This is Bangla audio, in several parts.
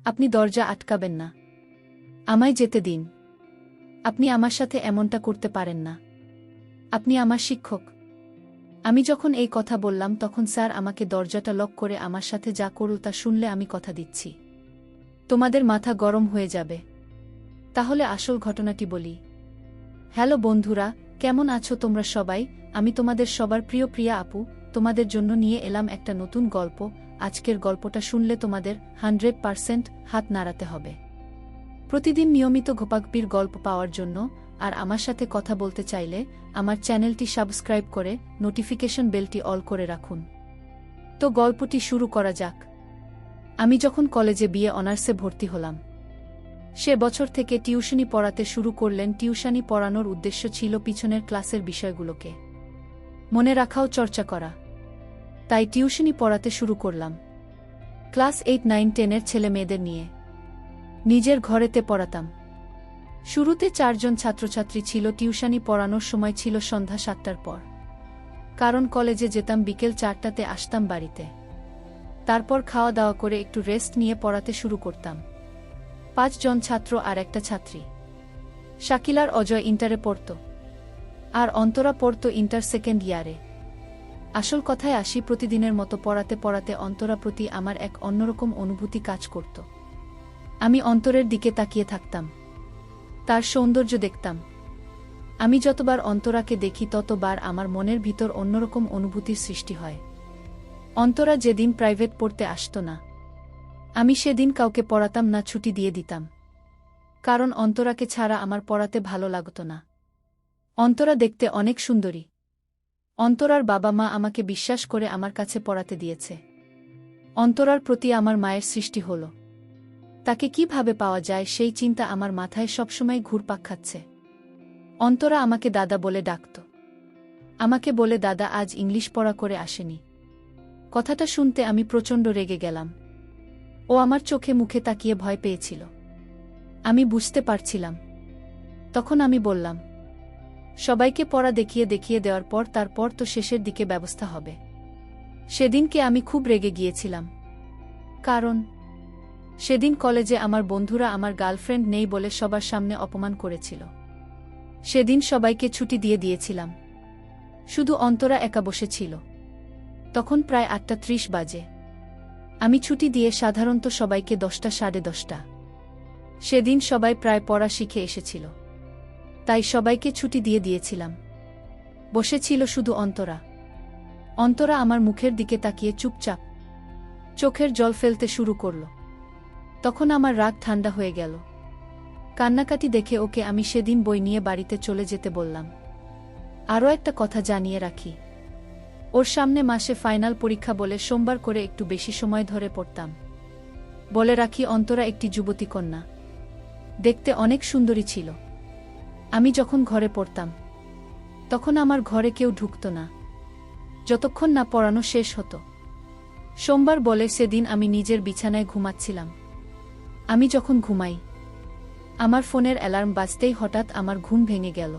আপনি দরজা আটকাবেন না। আমায় যেতে দিন। আপনি আমার সাথে এমনটা করতে পারেন না। আপনি আমার শিক্ষক। আমি যখন এই কথা বললাম তখন স্যার আমাকে দরজাটা লক করে আমার সাথে যা করল তা শুনলে আমি কথা দিচ্ছি তোমাদের মাথা গরম হয়ে যাবে। তাহলে আসল ঘটনাটি বলি। হ্যালো বন্ধুরা, কেমন আছো তোমরা সবাই? আমি তোমাদের সবার প্রিয় প্রিয়া আপু তোমাদের জন্য নিয়ে এলাম একটা নতুন গল্প। আজকের গল্পটা শুনলে তোমাদের 100% হাত নাড়াতে হবে। প্রতিদিন নিয়মিত গোপাগপির গল্প পাওয়ার জন্য আর আমার সাথে কথা বলতে চাইলে আমার চ্যানেলটি সাবস্ক্রাইব করে নোটিফিকেশন বেলটি অল করে রাখুন। তো গল্পটি শুরু করা যাক। আমি যখন কলেজে বিএ অনার্সে ভর্তি হলাম সে বছর থেকে টিউশনি পড়াতে শুরু করলেন। টিউশনি পড়ানোর উদ্দেশ্য ছিল পিছনের ক্লাসের বিষয়গুলোকে মনে রাখাও চর্চা করা। তাই টিউশনি পড়াতে শুরু করলাম ক্লাস 8, 9, 10-এর ছেলে মেয়েদের নিয়ে। নিজের ঘরেতে পড়াতাম। শুরুতে 4 জন ছাত্রছাত্রী ছিল। টিউশনি পড়ানোর সময় ছিল সন্ধ্যা 7টার পর, কারণ কলেজে যেতাম বিকেল 4টাতে, আসতাম বাড়িতে। তারপর খাওয়া দাওয়া করে একটু রেস্ট নিয়ে পড়াতে শুরু করতাম। 5 জন ছাত্র আর একটা ছাত্রী। শাকিলার অজয় ইন্টারে পড়ত আর অন্তরা পড়ত ইন্টার সেকেন্ড ইয়ারে। আসল কথায় আসি, প্রতিদিনের মতো পড়াতে পড়াতে অন্তরা প্রতি আমার এক অন্যরকম অনুভূতি কাজ করত। আমি অন্তরের দিকে তাকিয়ে থাকতাম, তার সৌন্দর্য দেখতাম। আমি যতবার অন্তরাকে দেখি ততবার আমার মনের ভিতর অন্যরকম অনুভূতির সৃষ্টি হয়। অন্তরা যেদিন প্রাইভেট পড়তে আসত না, আমি সেদিন কাউকে পড়াতাম না, ছুটি দিয়ে দিতাম। কারণ অন্তরাকে ছাড়া আমার পড়াতে ভালো লাগত না। অন্তরা দেখতে অনেক সুন্দরী। অন্তরার বাবা মা আমাকে বিশ্বাস করে আমার কাছে পড়াতে দিয়েছে। অন্তরার প্রতি আমার মায়ের সৃষ্টি হল। তাকে কিভাবে পাওয়া যায় সেই চিন্তা আমার মাথায় সবসময় ঘুরপাক খাচ্ছে। অন্তরা আমাকে দাদা বলে ডাকত। আমাকে বলে, দাদা আজ ইংলিশ পড়া করে আসেনি। কথাটা শুনতে আমি প্রচণ্ড রেগে গেলাম। ও আমার চোখে মুখে তাকিয়ে ভয় পেয়েছিল। আমি বুঝতে পারছিলাম। তখন আমি বললাম, সবাইকে পড়া দেখিয়ে দেখিয়ে দেওয়ার পর তারপর তো শেষের দিকে ব্যবস্থা হবে। সেদিনকে আমি খুব রেগে গিয়েছিলাম। কারণ সেদিন কলেজে আমার বন্ধুরা আমার গার্লফ্রেন্ড নেই বলে সবার সামনে অপমান করেছিল। সেদিন সবাইকে ছুটি দিয়ে দিয়েছিলাম। শুধু অন্তরা একা বসেছিল। তখন প্রায় 8:30 বাজে। আমি ছুটি দিয়ে সাধারণত সবাইকে 10টা, 10:30। সেদিন সবাই প্রায় পড়া শিখে এসেছিল, তাই সবাইকে ছুটি দিয়ে দিয়েছিলাম। বসেছিল শুধু অন্তরা। অন্তরা আমার মুখের দিকে তাকিয়ে চুপচাপ চোখের জল ফেলতে শুরু করল। তখন আমার রাগ ঠান্ডা হয়ে গেল। কান্নাকাটি দেখে ওকে আমি সেদিন বই নিয়ে বাড়িতে চলে যেতে বললাম। আরও একটা কথা জানিয়ে রাখি, ওর সামনে মাসে ফাইনাল পরীক্ষা বলে সোমবার করে একটু বেশি সময় ধরে পড়তাম। বলে রাখি, অন্তরা একটি যুবতী কন্যা, দেখতে অনেক সুন্দরী ছিল। আমি যখন ঘরে পড়তাম তখন আমার ঘরে কেউ ঢুকত না যতক্ষণ না পড়ানো শেষ হতো। সোমবার বলে সেদিন আমি নিজের বিছানায় ঘুমাচ্ছিলাম। আমি যখন ঘুমাই আমার ফোনের অ্যালার্ম বাজতেই হঠাৎ আমার ঘুম ভেঙে গেল।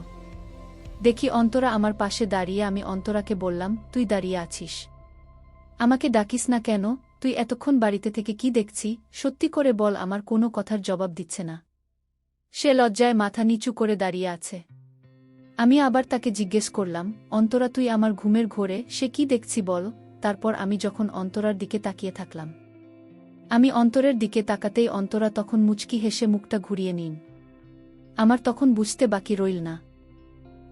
দেখি অন্তরা আমার পাশে দাঁড়িয়ে। আমি অন্তরাকে বললাম, তুই দাঁড়িয়ে আছিস, আমাকে ডাকিস না কেন? তুই এতক্ষণ বাড়িতে থেকে কি দেখছি? সত্যি করে বল। আমার কোনো কথার জবাব দিচ্ছে না। সে লজ্জায় মাথা নিচু করে দাঁড়িয়ে আছে। আমি আবার তাকে জিজ্ঞেস করলাম, অন্তরা তুই আমার ঘুমের ঘোরে সে কি দেখছি বল? তারপর আমি যখন অন্তরার দিকে তাকিয়ে থাকলাম, আমি অন্তরের দিকে তাকাতেই অন্তরা তখন মুচকি হেসে মুখটা ঘুরিয়ে নিন। আমার তখন বুঝতে বাকি রইল না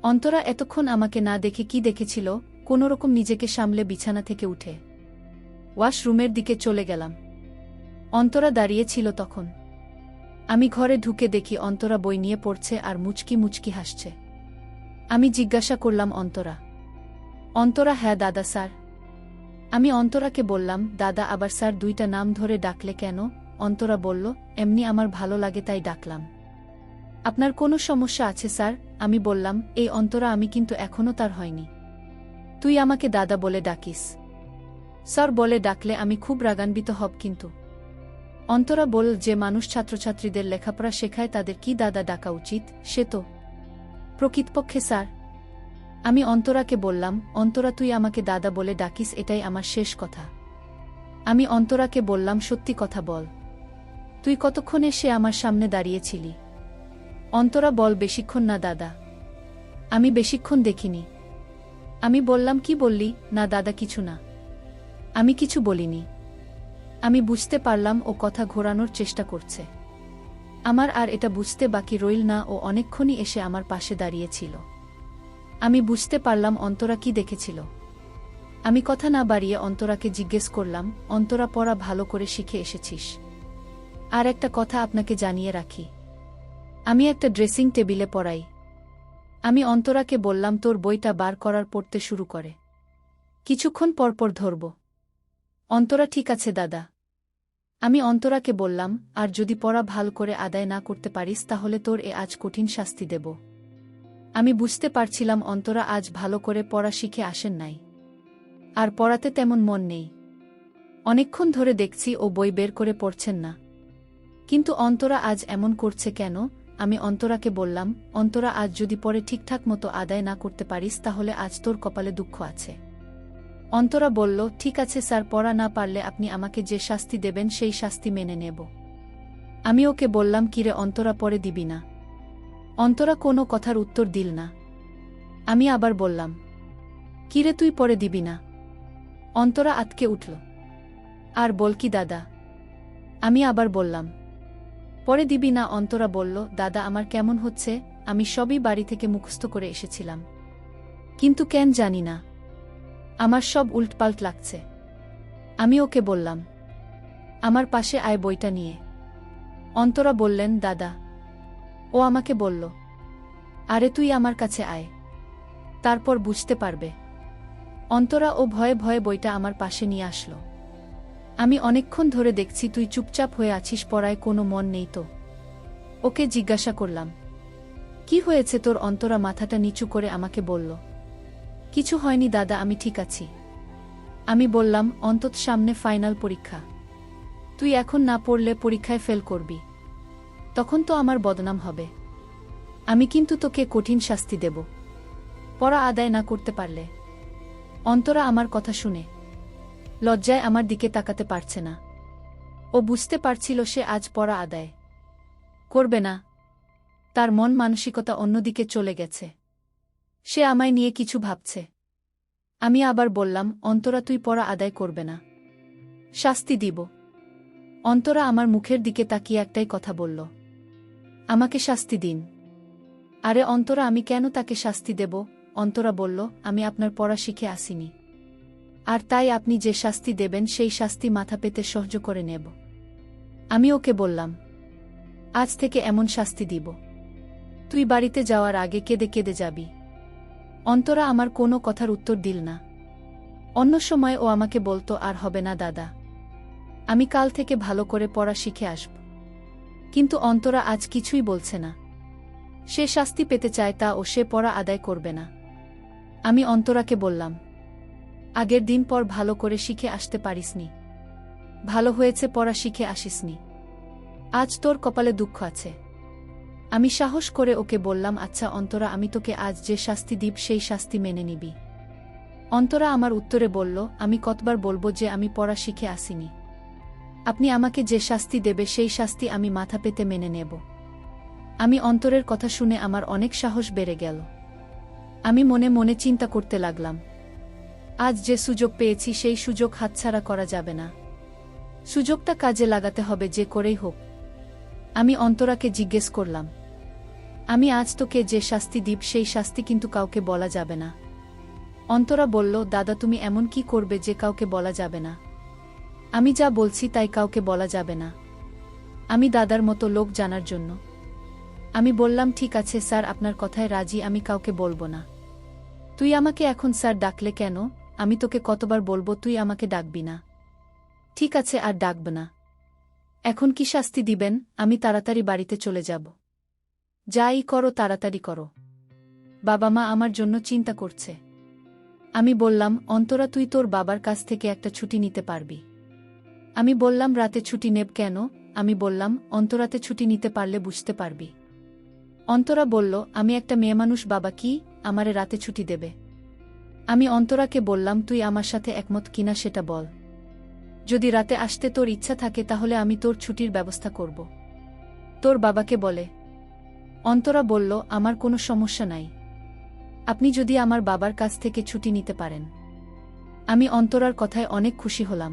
অন্তরা এতক্ষণ আমাকে না দেখে কি দেখেছিল। কোনোরকম নিজেকে সামলে বিছানা থেকে উঠে ওয়াশরুমের দিকে চলে গেলাম। অন্তরা দাঁড়িয়ে ছিল তখন। আমি ঘরে ঢুকে দেখি অন্তরা বই নিয়ে পড়ছে আর মুচকি মুচকি হাসছে। আমি জিজ্ঞাসা করলাম, অন্তরা? অন্তরা, হ্যাঁ দাদা স্যার। আমি অন্তরাকে বললাম, দাদা আবার স্যার 2টা নাম ধরে ডাকলে কেন? অন্তরা বলল, এমনি আমার ভালো লাগে তাই ডাকলাম। আপনার কোনো সমস্যা আছে স্যার? আমি বললাম, এই অন্তরা, আমি কিন্তু এখনও তার হয়নি। তুই আমাকে দাদা বলে ডাকিস। স্যার বলে ডাকলে আমি খুব রাগান্বিত হব কিন্তু। অন্তরা বল, যে মানুষ ছাত্রছাত্রীদের লেখাপড়া শেখায় তাদের কি দাদা ডাকা উচিত? সে তো প্রকৃতপক্ষে স্যার। আমি অন্তরাকে বললাম, অন্তরা তুই আমাকে দাদা বলে ডাকিস, এটাই আমার শেষ কথা। আমি অন্তরাকে বললাম, সত্যি কথা বল, তুই কতক্ষণে সে আমার সামনে দাঁড়িয়েছিলি? অন্তরা বল বেশিক্ষণ না দাদা। আমি বেশিক্ষণ দেখিনি। আমি বললাম কি বললি? না দাদা কিছু না। আমি কিছু বলিনি। আমি বুঝতে পারলাম ও কথা ঘোরানোর চেষ্টা করছে। আমার আর এটা বুঝতে বাকি রইল না, ও অনেকক্ষণই এসে আমার পাশে দাঁড়িয়েছিল। আমি বুঝতে পারলাম অন্তরা কি দেখেছিল। আমি কথা না বাড়িয়ে অন্তরাকে জিজ্ঞেস করলাম, অন্তরা পড়া ভালো করে শিখে এসেছিস? আর একটা কথা আপনাকে জানিয়ে রাখি, আমি একটা ড্রেসিং টেবিলে পড়াই। আমি অন্তরাকে বললাম তোর বইটা বার করার পড়তে শুরু করে। কিছুক্ষণ পরপর ধরব। অন্তরা ঠিক আছে দাদা। আমি অন্তরাকে বললাম, আর যদি পড়া ভাল করে আদায় না করতে পারিস তাহলে তোর আজ কঠিন শাস্তি দেব। আমি বুঝতে পারছিলাম অন্তরা আজ ভালো করে পড়া শিখে আসেন নাই, আর পড়াতে তেমন মন নেই। অনেকক্ষণ ধরে দেখছি ও বই বের করে পড়ছেন না। কিন্তু অন্তরা আজ এমন করছে কেন? আমি অন্তরাকে বললাম, অন্তরা আজ যদি পড়ে ঠিকঠাক মতো আদায় না করতে পারিস তাহলে আজ তোর কপালে দুঃখ আছে। অন্তরা বলল, ঠিক আছে স্যার, পড়া না পারলে আপনি আমাকে যে শাস্তি দেবেন সেই শাস্তি মেনে নেব। আমি ওকে বললাম, কিরে অন্তরা পড়ে দিবি না? অন্তরা কোনো কথার উত্তর দিল না। আমি আবার বললাম, কিরে তুই পড়ে দিবি না? অন্তরা আতকে উঠল। আর বল কি দাদা? আমি আবার বললাম, পড়ে দিবি না? অন্তরা বলল, দাদা আমার কেমন হচ্ছে, আমি সবই বাড়ি থেকে মুখস্থ করে এসেছিলাম, কিন্তু কেন জানি না আমার সব উল্টপাল্ট লাগছে। আমি ওকে বললাম, আমার পাশে আয় বইটা নিয়ে। অন্তরা বললেন, দাদা। ও আমাকে বলল, আরে তুই আমার কাছে আয়, তারপর বুঝতে পারবে। অন্তরা ও ভয়ে ভয়ে বইটা আমার পাশে নিয়ে আসলো। আমি অনেকক্ষণ ধরে দেখছি তুই চুপচাপ হয়ে আছিস, পড়ায় কোনো মন নেই তো। ওকে জিজ্ঞাসা করলাম, কি হয়েছে তোর? অন্তরা মাথাটা নিচু করে আমাকে বলল, কিছু হয়নি দাদা, আমি ঠিক আছি। আমি বললাম, অন্তত সামনে ফাইনাল পরীক্ষা, তুই এখন না পড়লে পরীক্ষায় ফেল করবি, তখন তো আমার বদনাম হবে। আমি কিন্তু তোকে কঠিন শাস্তি দেব পড়া আদায় না করতে পারলে। অন্তরা আমার কথা শুনে লজ্জায় আমার দিকে তাকাতে পারছে না। ও বুঝতে পারছিল সে আজ পড়া আদায় করবে না। তার মন মানসিকতা অন্যদিকে চলে গেছে। সে আমায় নিয়ে কিছু ভাবছে। আমি আবার বললাম, অন্তরা তুই পড়া আদায় করবে না, শাস্তি দিব। অন্তরা আমার মুখের দিকে তাকিয়ে একটাই কথা বলল, আমাকে শাস্তি দিন। আরে অন্তরা, আমি কেন তাকে শাস্তি দেব? অন্তরা বলল, আমি আপনার পড়া শিখে আসিনি, আর তাই আপনি যে শাস্তি দেবেন সেই শাস্তি মাথা পেতে সহ্য করে নেব। আমি ওকে বললাম, আজ থেকে এমন শাস্তি দিব তুই বাড়িতে যাওয়ার আগে কেঁদে কেঁদে যাবি। অন্তরা আমার কোনো কথার উত্তর দিল না। অন্য সময় ও আমাকে বলতো, আর হবে না দাদা, আমি কাল থেকে ভালো করে পড়া শিখে আসব। কিন্তু অন্তরা আজ কিছুই বলছে না। সে শাস্তি পেতে চায় তা, ও সে পড়া আদায় করবে না। আমি অন্তরাকে বললাম, আগের দিন পর ভালো করে শিখে আসতে পারিসনি, ভালো হয়েছে পড়া শিখে আসিসনি, আজ তোর কপালে দুঃখ আছে। আমি সাহস করে ওকে বললাম, আচ্ছা অন্তরা, আমি তোকে আজ যে শাস্তি দিব সেই শাস্তি মেনে নিবি। অন্তরা আমার উত্তরে বলল, আমি কতবার বলবো যে আমি পড়া শিখে আসিনি? আপনি আমাকে যে শাস্তি দেবে সেই শাস্তি আমি মাথা পেতে মেনে নেব। আমি অন্তরের কথা শুনে আমার অনেক সাহস বেড়ে গেল। আমি মনে মনে চিন্তা করতে লাগলাম, আজ যে সুযোগ পেয়েছি সেই সুযোগ হাতছাড়া করা যাবে না। সুযোগটা কাজে লাগাতে হবে যে করেই হোক। আমি অন্তরাকে জিজ্ঞেস করলাম, আমি আজ তোকে যে শাস্তি দিব সেই শাস্তি কিন্তু কাউকে বলা যাবে না। অন্তরা বলল, দাদা তুমি এমন কি করবে যে কাউকে বলা যাবে না? আমি যা বলছি তাই কাউকে বলা যাবে না। আমি দাদার মতো লোক জানার জন্য। আমি বললাম, ঠিক আছে স্যার, আপনার কথায় রাজি, আমি কাউকে বলবো না। তুই আমাকে এখন স্যার ডাকলে কেন? আমি তোকে কতবার বলবো তুই আমাকে ডাকবি না? ঠিক আছে, আর ডাকব না। এখন কি শাস্তি দিবেন? আমি তাড়াতাড়ি বাড়িতে চলে যাব। যাই করো তাড়াতাড়ি করো, বাবা মা আমার জন্য চিন্তা করছে। আমি বললাম, অন্তরা তুই তোর বাবার কাছ থেকে একটা ছুটি নিতে পারবি। আমি বললাম, রাতে ছুটি নেব কেন? আমি বললাম, অন্তরাতে ছুটি নিতে পারলে বুঝতে পারবি। অন্তরা বলল, আমি একটা মেয়েমানুষ বাবা, কি আমারে রাতে ছুটি দেবে? আমি অন্তরাকে বললাম, তুই আমার সাথে একমত কিনা সেটা বল। যদি রাতে আসতে তোর ইচ্ছা থাকে তাহলে আমি তোর ছুটির ব্যবস্থা করব। তোর বাবাকে বলে। অন্তরা বলল, আমার কোনো সমস্যা নাই। আপনি যদি আমার বাবার কাছ থেকে ছুটি নিতে পারেন। আমি অন্তরার কথায় অনেক খুশি হলাম।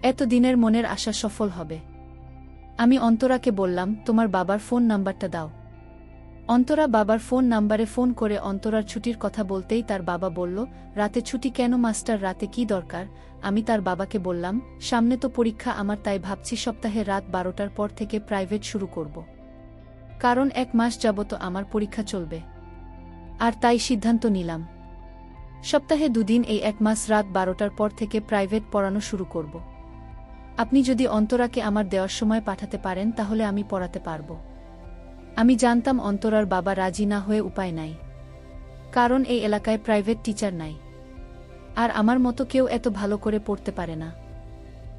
এতদিনের মনের আশা সফল হবে। আমি অন্তরাকে বললাম, তোমার বাবার ফোন নাম্বারটা দাও। অন্তরা বাবার ফোন নাম্বারে ফোন করে অন্তরার ছুটির কথা বলতেই তার বাবা বলল, রাতে ছুটি কেন মাস্টার, রাতে কি দরকার? আমি তার বাবাকে বললাম, সামনে তো পরীক্ষা আমার, তাই ভাবছি সপ্তাহে রাত 12টার পর থেকে প্রাইভেট শুরু করব। কারণ 1 মাস যাবত আমার পরীক্ষা চলবে। আর তাই সিদ্ধান্ত নিলাম সপ্তাহে 2 দিন এই 1 মাস রাত 12টার পর থেকে প্রাইভেট পড়ানো শুরু করব। আপনি যদি অন্তরাকে আমার দেওয়ার সময় পাঠাতে পারেন তাহলে আমি পড়াতে পারব। আমি জানতাম অন্তরার বাবা রাজি না হয়ে উপায় নাই। কারণ এই এলাকায় প্রাইভেট টিচার নাই। আর আমার মতো কেউ এত ভালো করে পড়তে পারে না।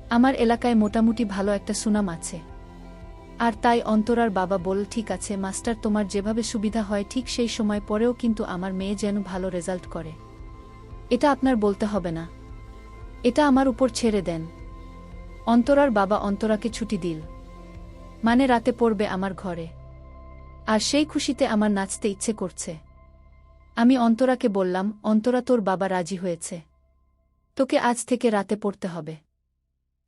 আমার এলাকায় মোটামুটি ভালো একটা সুনাম আছে। আর তাই অন্তরার বাবা বল, ঠিক আছে মাস্টার, তোমার যেভাবে সুবিধা হয় ঠিক সেই সময় পরেও কিন্তু আমার মেয়ে যেন ভালো রেজাল্ট করে। এটা আপনার বলতে হবে না। এটা আমার উপর ছেড়ে দেন। অন্তরার বাবা অন্তরাকে ছুটি দিল। মানে রাতে পড়বে আমার ঘরে। আর সেই খুশিতে আমার নাচতে ইচ্ছে করছে। আমি অন্তরাকে বললাম, অন্তরা, তোর বাবা রাজি হয়েছে। তোকে আজ থেকে রাতে পড়তে হবে।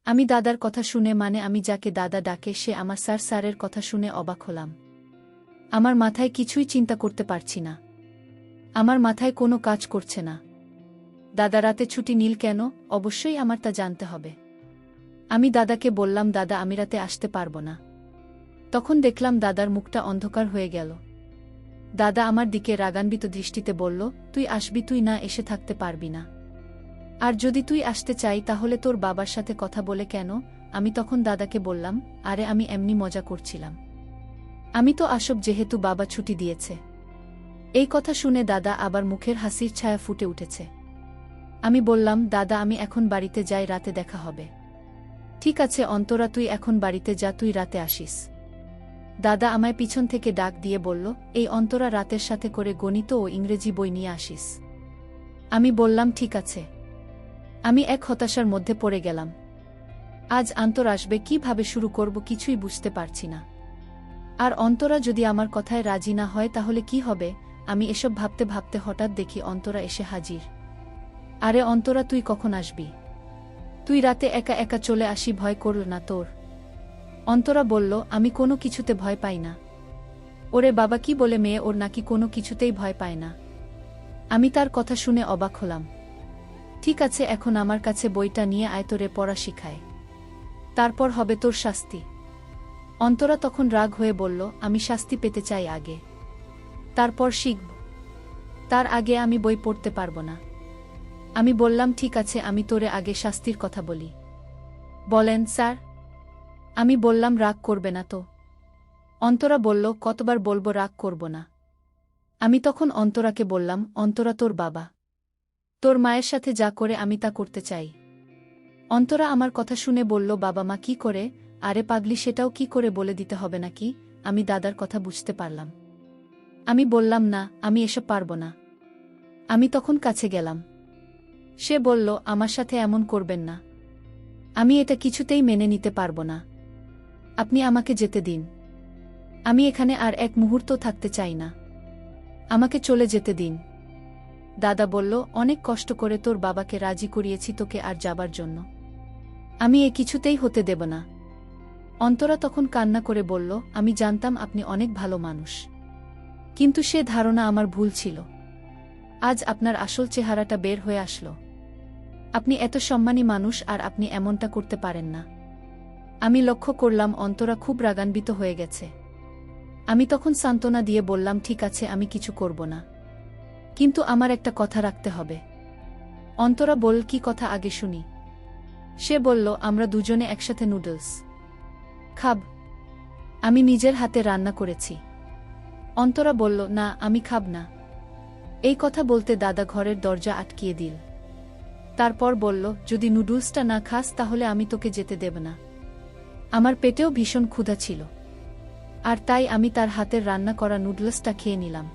আমি দাদার কথা শুনে, মানে আমি যাকে দাদা ডাকে, সে আমার স্যারের কথা শুনে অবাক হলাম। আমার মাথায় কিছুই চিন্তা করতে পারছি না। আমার মাথায় কোনো কাজ করছে না। দাদা রাতে ছুটি নীল কেন? অবশ্যই আমার তা জানতে হবে। আমি দাদাকে বললাম, দাদা আমি রাতে আসতে পারব না। তখন দেখলাম দাদার মুখটা অন্ধকার হয়ে গেল। দাদা আমার দিকে রাগান্বিত দৃষ্টিতে বলল, তুই আসবি, তুই না এসে থাকতে পারবি না। আর যদি তুই আসতে চাই তাহলে তোর বাবার সাথে কথা বলে কেন? আমি তখন দাদাকে বললাম, আরে আমি এমনি মজা করছিলাম। আমি তো আসব যেহেতু বাবা ছুটি দিয়েছে। এই কথা শুনে দাদা আবার মুখের হাসির ছায়া ফুটে উঠেছে। আমি বললাম, দাদা আমি এখন বাড়িতে যাই, রাতে দেখা হবে। ঠিক আছে অন্তরা, তুই এখন বাড়িতে যা, তুই রাতে আসিস। দাদা আমায় পিছন থেকে ডাক দিয়ে বলল, এই অন্তরা রাতের সাথে করে গণিত ও ইংরেজি বই নিয়ে আসিস। আমি বললাম, ঠিক আছে। আমি এক হতাশার মধ্যে পড়ে গেলাম। আজ অন্তরা আসবে, কিভাবে শুরু করব কিছুই বুঝতে পারছি না। আর অন্তরা যদি আমার কথায় রাজি না হয় তাহলে কি হবে? আমি এসব ভাবতে ভাবতে হঠাৎ দেখি অন্তরা এসে হাজির। আরে অন্তরা, তুই কখন আসবি? তুই রাতে একা একা চলে আসি, ভয় করল না তোর? অন্তরা বলল, আমি কোনো কিছুতে ভয় পাই না। ওরে বাবা, কি বলে মেয়ে, ওর নাকি কোনো কিছুতেই ভয় পায় না। আমি তার কথা শুনে অবাক হলাম। ঠিক আছে, এখন আমার কাছে বইটা নিয়ে আয়, তোরে পড়া শিখায়। তারপর হবে তোর শাস্তি। অন্তরা তখন রাগ হয়ে বলল, আমি শাস্তি পেতে চাই আগে, তারপর শিখব। তার আগে আমি বই পড়তে পারব না। আমি বললাম, ঠিক আছে, আমি তোরে আগে শাস্তির কথা বলি। বলেন স্যার। আমি বললাম, রাগ করবে না তো? অন্তরা বলল, কতবার বলবো রাগ করব না। আমি তখন অন্তরাকে বললাম, অন্তরা, তোর বাবা তোর মায়ের সাথে যা করে আমি তা করতে চাই। অন্তরা আমার কথা শুনে বলল, বাবা মা কি করে? আরে পাগলি, সেটাও কি করে বলে দিতে হবে নাকি? আমি দাদার কথা বুঝতে পারলাম। আমি বললাম, না, আমি এসব পারব না। আমি তখন কাছে গেলাম। সে বলল, আমার সাথে এমন করবেন না। আমি এটা কিছুতেই মেনে নিতে পারব না। আপনি আমাকে যেতে দিন। আমি এখানে আর এক মুহূর্ত থাকতে চাই না। আমাকে চলে যেতে দিন। দাদা বলল, অনেক কষ্ট করে তোর বাবাকে রাজি করিয়েছি তোকে আর যাবার জন্য। আমি এ কিছুতেই হতে দেব না। অন্তরা তখন কান্না করে বলল, আমি জানতাম আপনি অনেক ভালো মানুষ, কিন্তু সে ধারণা আমার ভুল ছিল। আজ আপনার আসল চেহারাটা বের হয়ে আসলো। আপনি এত সম্মানী মানুষ আর আপনি এমনটা করতে পারেন না। আমি লক্ষ্য করলাম অন্তরা খুব রাগান্বিত হয়ে গেছে। আমি তখন সান্ত্বনা দিয়ে বললাম, ঠিক আছে, আমি কিছু করব না, কিন্তু আমার একটা কথা রাখতে হবে। অন্তরা বল, কি কথা আগে শুনি। সে বলল, আমরা দুজনে একসাথে নুডলস খাব। আমি নিজের হাতে রান্না করেছি। অন্তরা বলল, না, আমি খাব না। এই কথা বলতে দাদা ঘরের দরজা আটকিয়ে দিল। তারপর বলল, যদি নুডলসটা না খাস তাহলে আমি তোকে যেতে দেব না। আমার পেটেও ভীষণ ক্ষুধা ছিল, আর তাই আমি তার হাতের রান্না করা নুডলসটা খেয়ে নিলাম।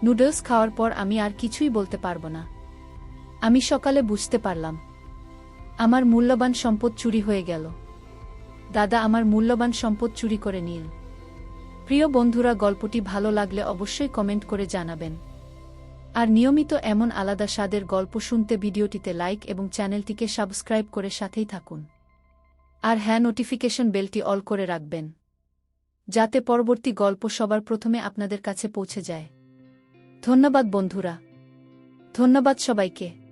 নুডলস খাওয়ার পর আমি আর কিছুই বলতে পারব না। আমি সকালে বুঝতে পারলাম আমার মূল্যবান সম্পদ চুরি হয়ে গেল। দাদা আমার মূল্যবান সম্পদ চুরি করে নিল। প্রিয় বন্ধুরা, গল্পটি ভালো লাগলে অবশ্যই কমেন্ট করে জানাবেন। আর নিয়মিত এমন আলাদা স্বাদের গল্প শুনতে ভিডিওটিতে লাইক এবং চ্যানেলটিকে সাবস্ক্রাইব করে সাথেই থাকুন। আর হ্যাঁ, নোটিফিকেশন বেলটি অল করে রাখবেন, যাতে পরবর্তী গল্প সবার প্রথমে আপনাদের কাছে পৌঁছে যায়। ধন্যবাদ বন্ধুরা, ধন্যবাদ সবাইকে।